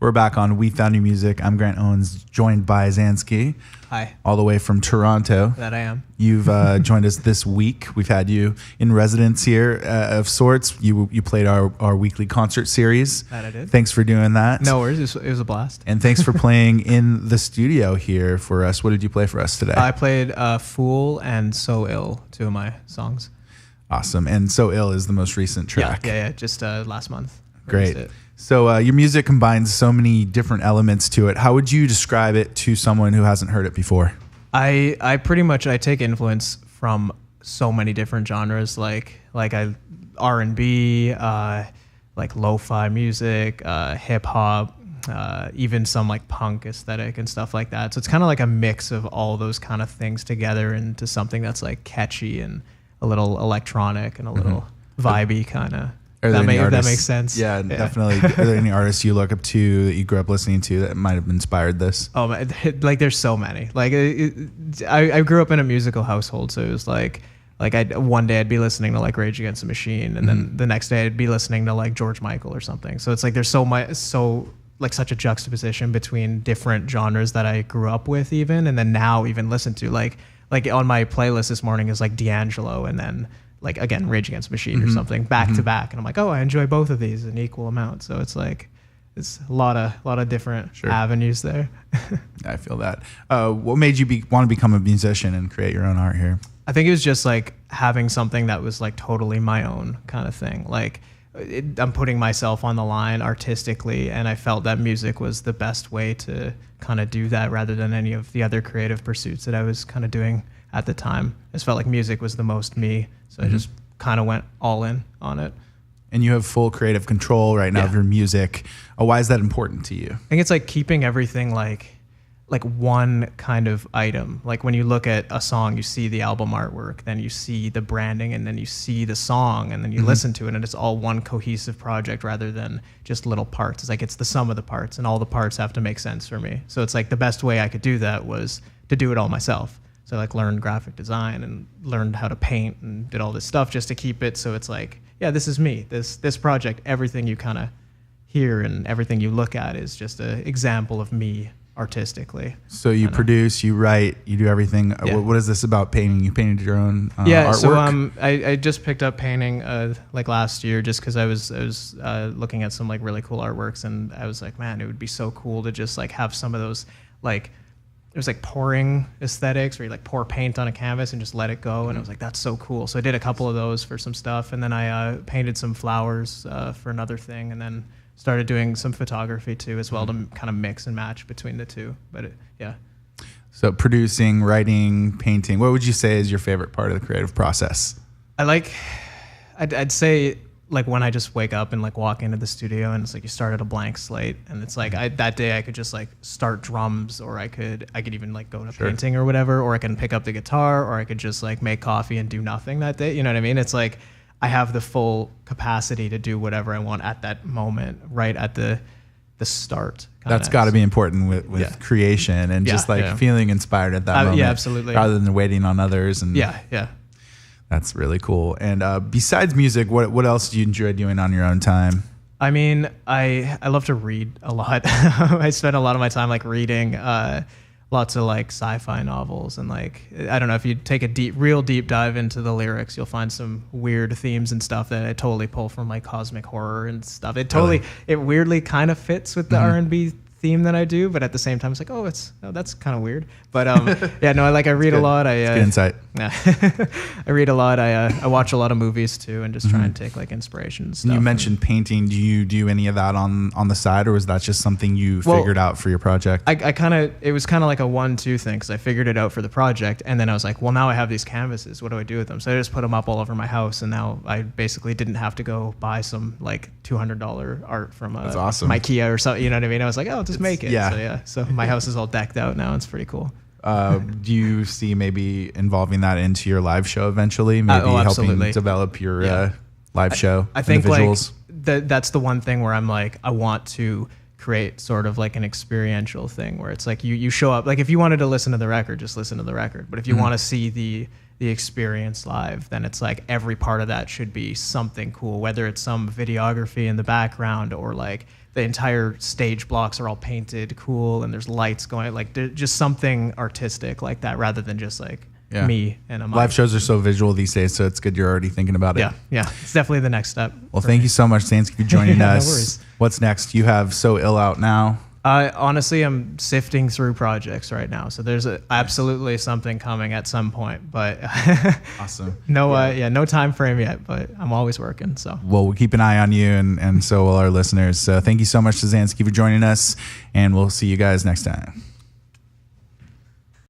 We're back on We Found New Music. I'm Grant Owens, joined by Zansky. Hi. All the way from Toronto. That I am. You've joined us this week. We've had you in residence here of sorts. You played our weekly concert series. That I did. Thanks for doing that. No worries. It was a blast. And thanks for playing in the studio here for us. What did you play for us today? I played Fool and So Ill, two of my songs. Awesome. And So Ill is the most recent track. Yeah. Just last month. Great. So your music combines so many different elements to it. How would you describe it to someone who hasn't heard it before? I pretty much take influence from so many different genres, like R&B, like lo-fi music, hip hop, even some like punk aesthetic and stuff like that. So it's kind of like a mix of all those kind of things together into something that's like catchy and a little electronic and a little vibey kind of. If that makes sense. Yeah, definitely. Are there any artists you look up to that you grew up listening to that might have inspired this? Oh, like there's so many. Like I grew up in a musical household, so it was like one day I'd be listening to like Rage Against the Machine, and then the next day I'd be listening to like George Michael or something. So it's like there's such a juxtaposition between different genres that I grew up with, even, and then now even listen to. Like on my playlist this morning is like D'Angelo, and then like again Rage Against the Machine or something back to back, and I'm like, oh, I enjoy both of these in equal amount. So it's like it's a lot of different avenues there. I feel that. What made you want to become a musician and create your own art here? I think it was just like having something that was like totally my own kind of thing. Like I'm putting myself on the line artistically, and I felt that music was the best way to kind of do that rather than any of the other creative pursuits that I was kind of doing at the time. I just felt like music was the most me, so I just kind of went all in on it. And you have full creative control right now of your music. Why is that important to you? I think it's like keeping everything like one kind of item. Like when you look at a song, you see the album artwork, then you see the branding, and then you see the song, and then you listen to it, and it's all one cohesive project rather than just little parts. It's like it's the sum of the parts, and all the parts have to make sense for me. So it's like the best way I could do that was to do it all myself. So I like learned graphic design and learned how to paint and did all this stuff just to keep it so it's like, yeah, this is me. This project, everything you kind of hear and everything you look at is just an example of me artistically. So you produce, you write, you do everything. Yeah. What is this about painting? You painted your own artwork? So I just picked up painting like last year just because I was looking at some like really cool artworks, and I was like, man, it would be so cool to just like have some of those like there's like pouring aesthetics where you like pour paint on a canvas and just let it go. And I was like, that's so cool. So I did a couple of those for some stuff. And then I painted some flowers for another thing. And then started doing some photography too as well to kind of mix and match between the two. But yeah. So producing, writing, painting, what would you say is your favorite part of the creative process? I'd say like when I just wake up and like walk into the studio and it's like you start at a blank slate, and it's like that day I could just like start drums, or I could even like go to painting or whatever, or I can pick up the guitar, or I could just like make coffee and do nothing that day. You know what I mean? It's like I have the full capacity to do whatever I want at that moment, right at the start. That's got to be important with creation and just like feeling inspired at that moment. Yeah, absolutely. Rather than waiting on others. And yeah. That's really cool. And besides music, what else do you enjoy doing on your own time? I mean, I love to read a lot. I spend a lot of my time like reading lots of like sci-fi novels, and like I don't know, if you take a real deep dive into the lyrics, you'll find some weird themes and stuff that I totally pull from like cosmic horror and stuff. It weirdly kind of fits with the R&B theme that I do, but at the same time it's like, that's kind of weird. But I read a lot. Good insight. I read a lot. I watch a lot of movies too, and just try and take like inspiration and stuff. You mentioned painting. Do you do any of that on the side, or was that just something you figured out for your project? It was kind of like a 1-2 thing, because I figured it out for the project, and then I was like, well, now I have these canvases. What do I do with them? So I just put them up all over my house, and now I basically didn't have to go buy some like $200 art from That's awesome. IKEA or something. You know what I mean? I was like, oh, just make it. Yeah. So my house is all decked out now. It's pretty cool. Do you see maybe involving that into your live show eventually? Maybe helping develop your live show. I think visuals? Like that's the one thing where I'm like, I want to create sort of like an experiential thing where it's like you show up. Like if you wanted to listen to the record, just listen to the record. But if you want to see the experience live, then it's like every part of that should be something cool, whether it's some videography in the background or like the entire stage blocks are all painted cool and there's lights going, like just something artistic like that rather than just like me and a mic. Live shows are so visual these days, so it's good you're already thinking about it. Yeah, it's definitely the next step. Well, thank you so much, Zansky, for joining us. No worries. What's next? You have So Ill out now. Honestly, I'm sifting through projects right now, so there's absolutely something coming at some point, but awesome. No time frame yet, but I'm always working. So we'll keep an eye on you, and so will our listeners. So thank you so much to Zansky for joining us, and we'll see you guys next time.